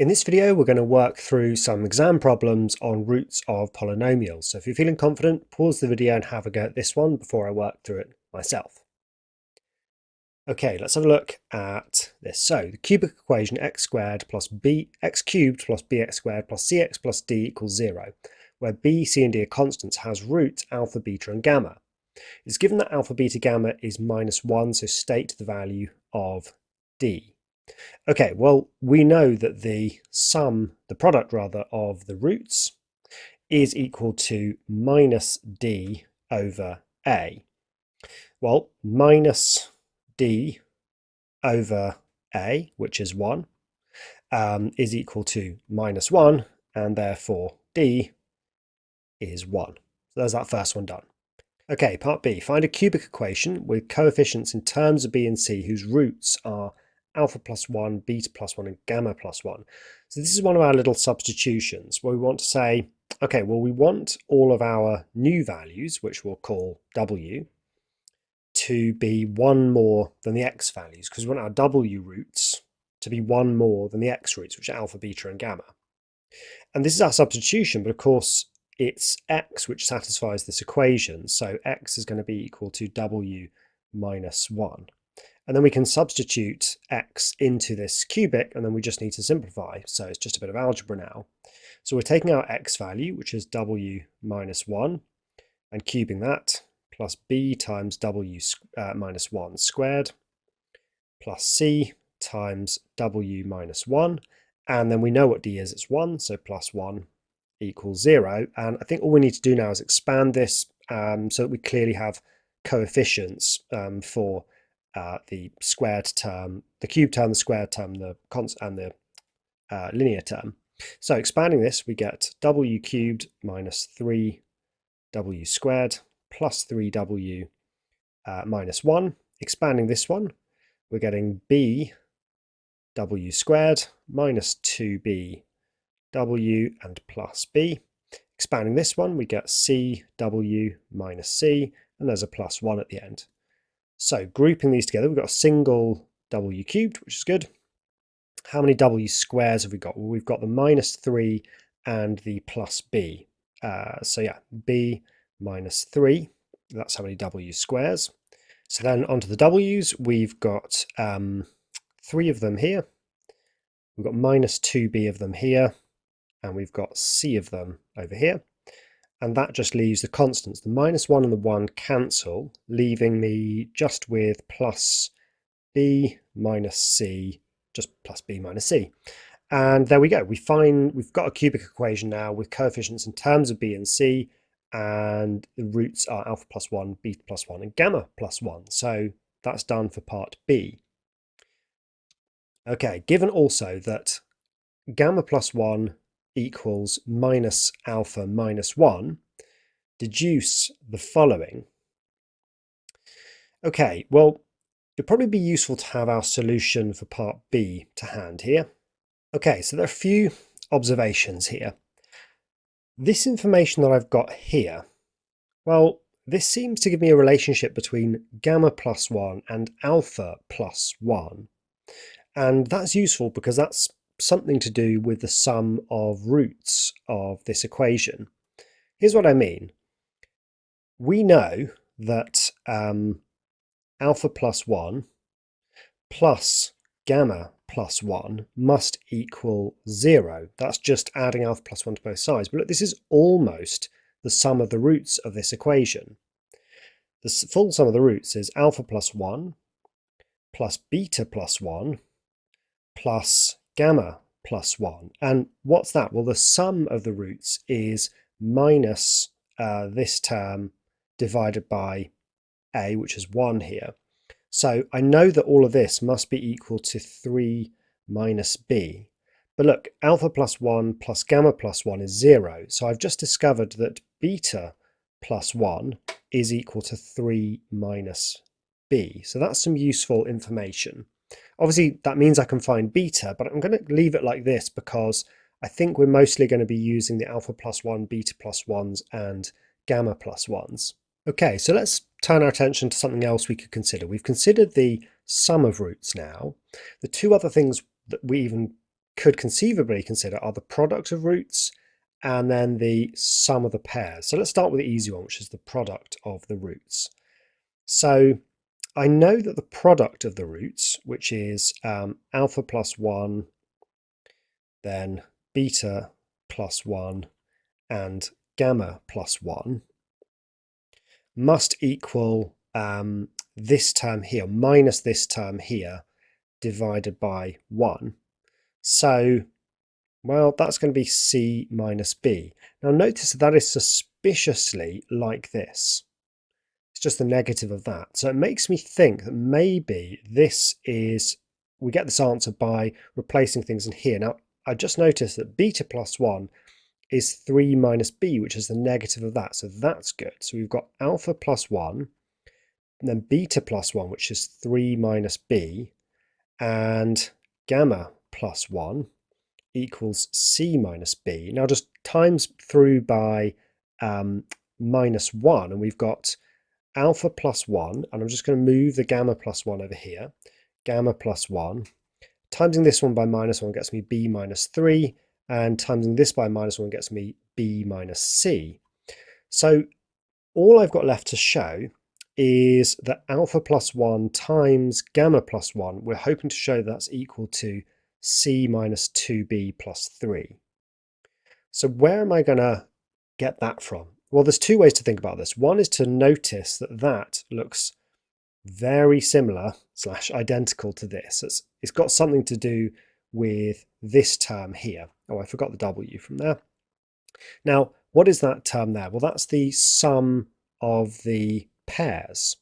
In this video, we're going to work through some exam problems on roots of polynomials. So if you're feeling confident, pause the video and have a go at this one before I work through it myself. Okay, let's have a look at this. So the cubic equation x squared plus x cubed plus bx squared plus cx plus d equals 0, where b, c and d are constants, has roots alpha, beta and gamma. It's given that alpha, beta, gamma is -1, so state the value of d. Okay, well, we know that the product of the roots is equal to minus d over a. Well, minus d over a, which is 1, is equal to -1, and therefore d is 1. So there's that first one done. Okay, part B, find a cubic equation with coefficients in terms of b and c whose roots are alpha plus 1, beta plus 1 and gamma plus 1. So this is one of our little substitutions where we want to say, okay, well, we want all of our new values, which we'll call w, to be 1 more than the x values, because we want our w roots to be 1 more than the x roots, which are alpha, beta and gamma. And this is our substitution, but of course it's x which satisfies this equation, so x is going to be equal to w minus 1. And then we can substitute x into this cubic, and then we just need to simplify. So it's just a bit of algebra now. So we're taking our x value, which is w minus 1, and cubing that, plus b times w minus 1 squared, plus c times w minus 1. And then we know what d is, it's 1, so plus 1 equals 0. And I think all we need to do now is expand this so that we clearly have coefficients for the squared term, the cube term, the squared term, the constant, and the linear term. So expanding this, we get w cubed minus 3w squared plus 3w minus 1. Expanding this one, we're getting b w squared minus 2b w and plus b. Expanding this one, we get c w minus c, and there's a plus 1 at the end. So grouping these together, we've got a single w cubed, which is good. How many w squares have we got? Well, we've got the minus 3 and the plus b. So yeah, b minus 3, that's how many w squares. So then onto the w's, we've got 3 of them here. We've got minus 2b of them here, and we've got c of them over here. And that just leaves the constants. The minus 1 and the 1 cancel, leaving me just with plus b minus c, just plus b minus c. And there we go. We've got a cubic equation now with coefficients in terms of b and c, and the roots are alpha plus 1, beta plus 1, and gamma plus 1. So that's done for part B. Okay, given also that gamma plus 1 equals minus alpha minus 1, deduce the following. Okay, well, it'd probably be useful to have our solution for part B to hand here. Okay, so there are a few observations here. This information that I've got here, well, this seems to give me a relationship between gamma plus 1 and alpha plus 1. And that's useful because that's something to do with the sum of roots of this equation. Here's what I mean. We know that alpha plus 1 plus gamma plus 1 must equal 0. That's just adding alpha plus 1 to both sides. But look, this is almost the sum of the roots of this equation. The full sum of the roots is alpha plus 1 plus beta plus 1 plus gamma plus 1. And what's that? Well, the sum of the roots is minus this term divided by a, which is 1 here. So I know that all of this must be equal to 3 minus b. But look, alpha plus 1 plus gamma plus 1 is 0. So I've just discovered that beta plus 1 is equal to 3 minus b. So that's some useful information. Obviously, that means I can find beta, but I'm going to leave it like this because I think we're mostly going to be using the alpha plus 1, beta plus 1s, and gamma plus 1s. Okay, so let's turn our attention to something else we could consider. We've considered the sum of roots now. The two other things that we even could conceivably consider are the product of roots and then the sum of the pairs. So let's start with the easy one, which is the product of the roots. So I know that the product of the roots, which is alpha plus 1, then beta plus 1, and gamma plus 1, must equal this term here, minus this term here, divided by 1. So, well, that's going to be C minus B. Now notice that is suspiciously like this. It's just the negative of that. So it makes me think that maybe this is, we get this answer by replacing things in here. Now, I just noticed that beta plus 1 is 3 minus b, which is the negative of that. So that's good. So we've got alpha plus 1, and then beta plus 1, which is 3 minus b, and gamma plus 1 equals c minus b. Now just times through by minus 1, and we've got alpha plus 1, and I'm just going to move the gamma plus 1 over here. Gamma plus 1. Timesing this one by minus 1 gets me b minus 3, and timesing this by minus 1 gets me b minus c. So all I've got left to show is that alpha plus 1 times gamma plus 1, we're hoping to show that's equal to c minus 2b plus 3. So where am I going to get that from? Well, there's two ways to think about this. One is to notice that that looks very similar / identical to this. It's got something to do with this term here. Oh, I forgot the W from there. Now, what is that term there? Well, that's the sum of the pairs.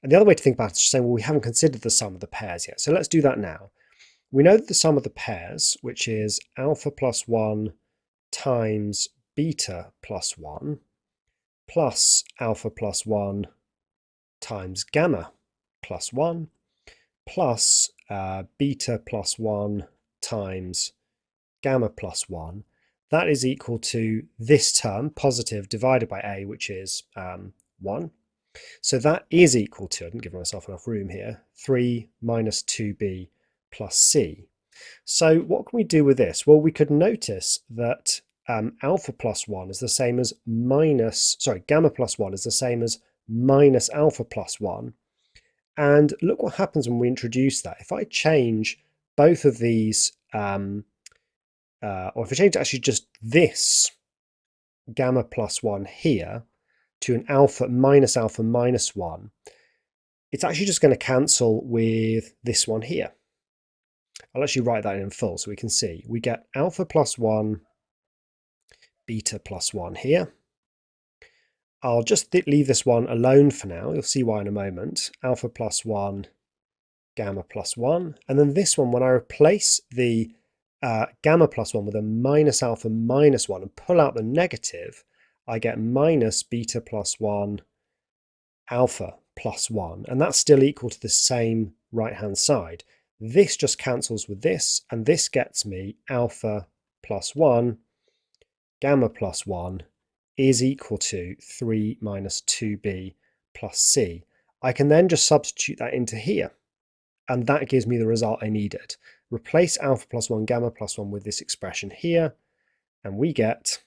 And the other way to think about it is saying, well, we haven't considered the sum of the pairs yet. So let's do that now. We know that the sum of the pairs, which is alpha plus 1 times beta plus 1 plus alpha plus 1 times gamma plus 1 plus beta plus 1 times gamma plus 1, that is equal to this term, positive, divided by a, which is 1. So that is equal to, I didn't give myself enough room here, 3 minus 2b plus c. So what can we do with this? Well, we could notice that alpha plus 1 is the same as gamma plus 1 is the same as minus alpha plus 1. And look what happens when we introduce that. If I change both of these, or if I change actually just this gamma plus 1 here to an alpha minus 1, it's actually just going to cancel with this one here. I'll actually write that in full so we can see. We get alpha plus 1, beta plus 1 here. I'll just leave this one alone for now. You'll see why in a moment. Alpha plus 1, gamma plus 1. And then this one, when I replace the gamma plus 1 with a minus alpha minus 1 and pull out the negative, I get minus beta plus 1, alpha plus 1. And that's still equal to the same right-hand side. This just cancels with this, and this gets me alpha plus 1, gamma plus 1, is equal to 3 minus 2b plus c. I can then just substitute that into here, and that gives me the result I needed. Replace alpha plus 1, gamma plus 1 with this expression here, and we get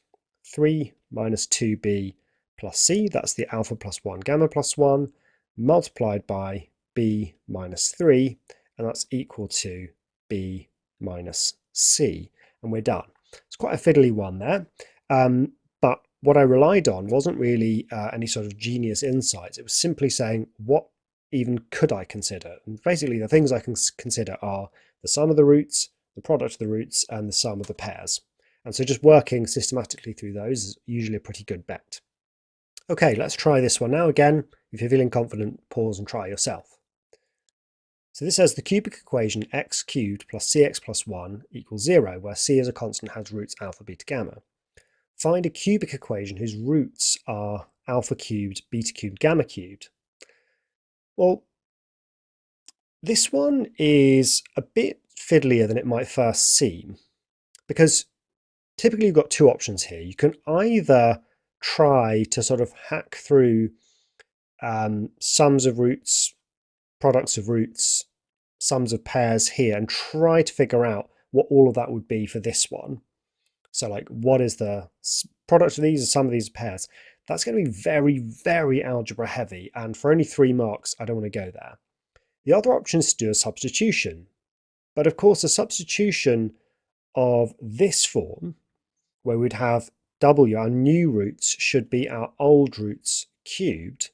3 minus 2b plus c, that's the alpha plus 1, gamma plus 1, multiplied by b minus 3, and that's equal to b minus c, and we're done. It's quite a fiddly one there, but what I relied on wasn't really any sort of genius insights. It was simply saying, what even could I consider? And basically the things I can consider are the sum of the roots, the product of the roots, and the sum of the pairs. And so just working systematically through those is usually a pretty good bet. Okay, let's try this one now. Again, if you're feeling confident, pause and try yourself. So this says the cubic equation x cubed plus cx plus 1 equals 0, where c as a constant has roots alpha, beta, gamma. Find a cubic equation whose roots are alpha cubed, beta cubed, gamma cubed. Well, this one is a bit fiddlier than it might first seem, because typically you've got two options here. You can either try to sort of hack through sums of roots, products of roots, sums of pairs here, and try to figure out what all of that would be for this one. So like, what is the product of these, and some of these pairs? That's going to be very, very algebra heavy. And for only 3 marks, I don't want to go there. The other option is to do a substitution. But of course, a substitution of this form, where we'd have w, our new roots should be our old roots cubed.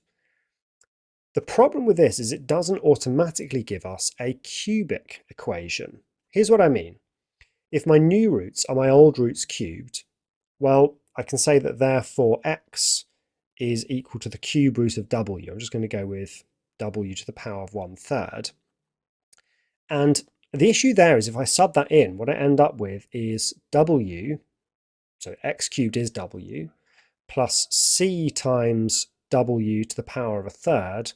The problem with this is it doesn't automatically give us a cubic equation. Here's what I mean. If my new roots are my old roots cubed, well, I can say that therefore x is equal to the cube root of w. I'm just going to go with w to the power of 1/3. And the issue there is if I sub that in, what I end up with is w, so x cubed is w, plus c times w to the power of 1/3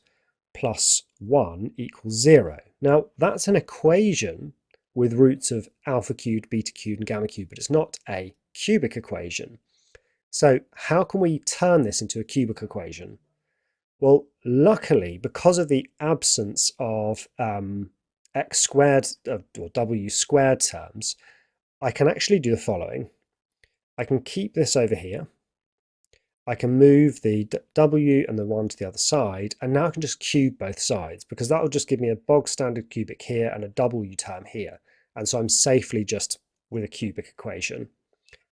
plus 1 equals 0. Now, that's an equation with roots of alpha cubed, beta cubed, and gamma cubed, but it's not a cubic equation. So how can we turn this into a cubic equation? Well, luckily, because of the absence of x squared or w squared terms, I can actually do the following. I can keep this over here. I can move the w and the 1 to the other side, and now I can just cube both sides, because that will just give me a bog standard cubic here and a w term here. And so I'm safely just with a cubic equation.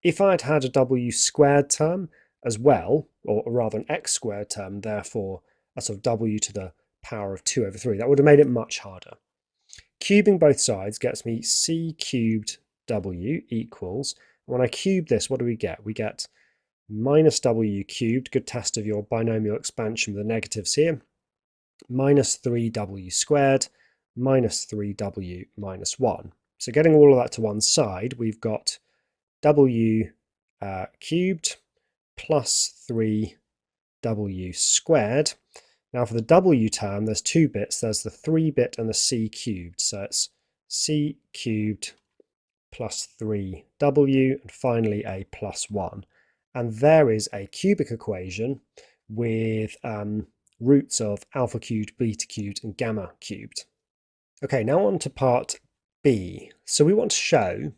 If I'd had a w squared term as well, or rather an x squared term, therefore a sort of w to the power of 2/3, that would have made it much harder. Cubing both sides gets me c cubed w equals, when I cube this, what do we get? We get minus w cubed, good test of your binomial expansion with the negatives here, minus 3w squared, minus 3w minus 1. So getting all of that to one side, we've got w cubed plus 3w squared. Now for the w term, there's 2 bits. There's the 3-bit and the c cubed. So it's c cubed plus 3w, and finally a plus 1. And there is a cubic equation with roots of alpha cubed, beta cubed, and gamma cubed. Okay, now on to part B. So we want to show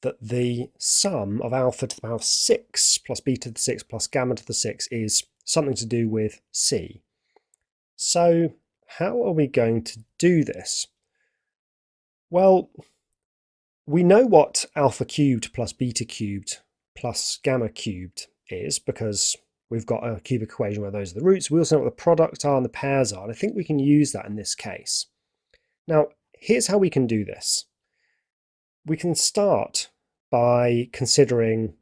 that the sum of alpha to the power of 6 plus beta to the 6 plus gamma to the 6 is something to do with C. So how are we going to do this? Well, we know what alpha cubed plus beta cubed plus gamma cubed is, because we've got a cubic equation where those are the roots. We also know what the products are and the pairs are, and I think we can use that in this case. Now, here's how we can do this. We can start by considering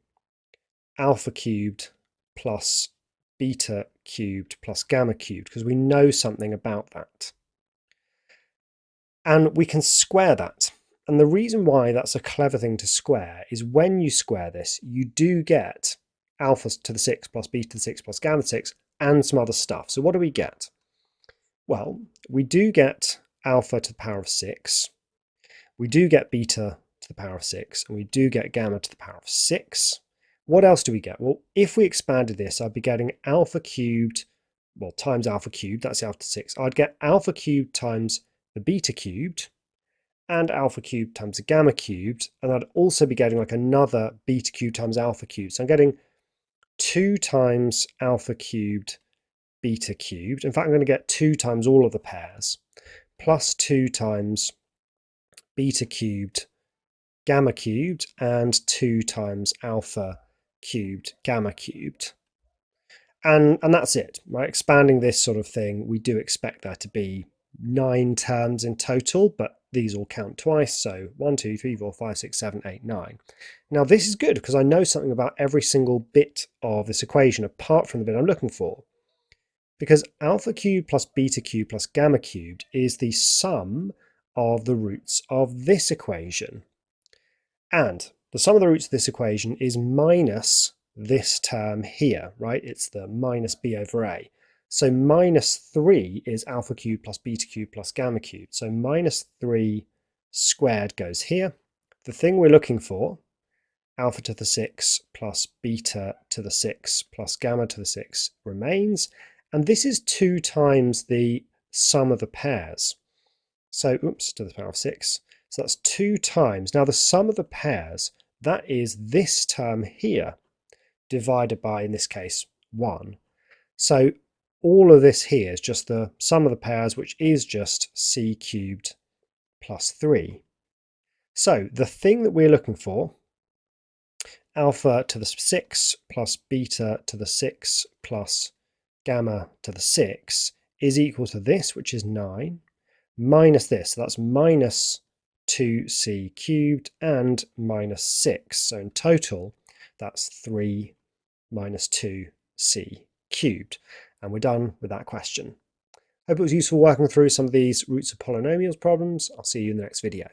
alpha cubed plus beta cubed plus gamma cubed, because we know something about that. And we can square that. And the reason why that's a clever thing to square is when you square this, you do get alpha to the 6 plus beta to the 6 plus gamma to the 6 and some other stuff. So what do we get? Well, we do get alpha to the power of 6. We do get beta to the power of 6. And we do get gamma to the power of 6. What else do we get? Well, if we expanded this, I'd be getting alpha cubed, well, times alpha cubed, that's alpha to 6. I'd get alpha cubed times the beta cubed, and alpha cubed times the gamma cubed, and I'd also be getting like another beta cubed times alpha cubed. So I'm getting 2 times alpha cubed, beta cubed. In fact, I'm going to get 2 times all of the pairs, plus 2 times beta cubed, gamma cubed, and 2 times alpha cubed, gamma cubed. And that's it, right? Expanding this sort of thing, we do expect there to be 9 terms in total, but these all count twice, so 1, 2, 3, 4, 5, 6, 7, 8, 9. Now this is good because I know something about every single bit of this equation apart from the bit I'm looking for. Because alpha cubed plus beta cubed plus gamma cubed is the sum of the roots of this equation. And the sum of the roots of this equation is minus this term here, right? It's the minus b over a. So minus 3 is alpha cubed plus beta cubed plus gamma cubed. So minus 3 squared goes here. The thing we're looking for, alpha to the 6 plus beta to the 6 plus gamma to the 6 remains. And this is 2 times the sum of the pairs. So, oops, to the power of 6. So that's 2 times. Now the sum of the pairs, that is this term here, divided by, in this case, 1. So all of this here is just the sum of the pairs, which is just c cubed plus 3. So the thing that we're looking for, alpha to the 6 plus beta to the 6 plus gamma to the 6 is equal to this, which is 9, minus this. So that's minus 2c cubed and minus 6. So in total, that's 3 minus 2c cubed. And we're done with that question. Hope it was useful working through some of these roots of polynomials problems. I'll see you in the next video.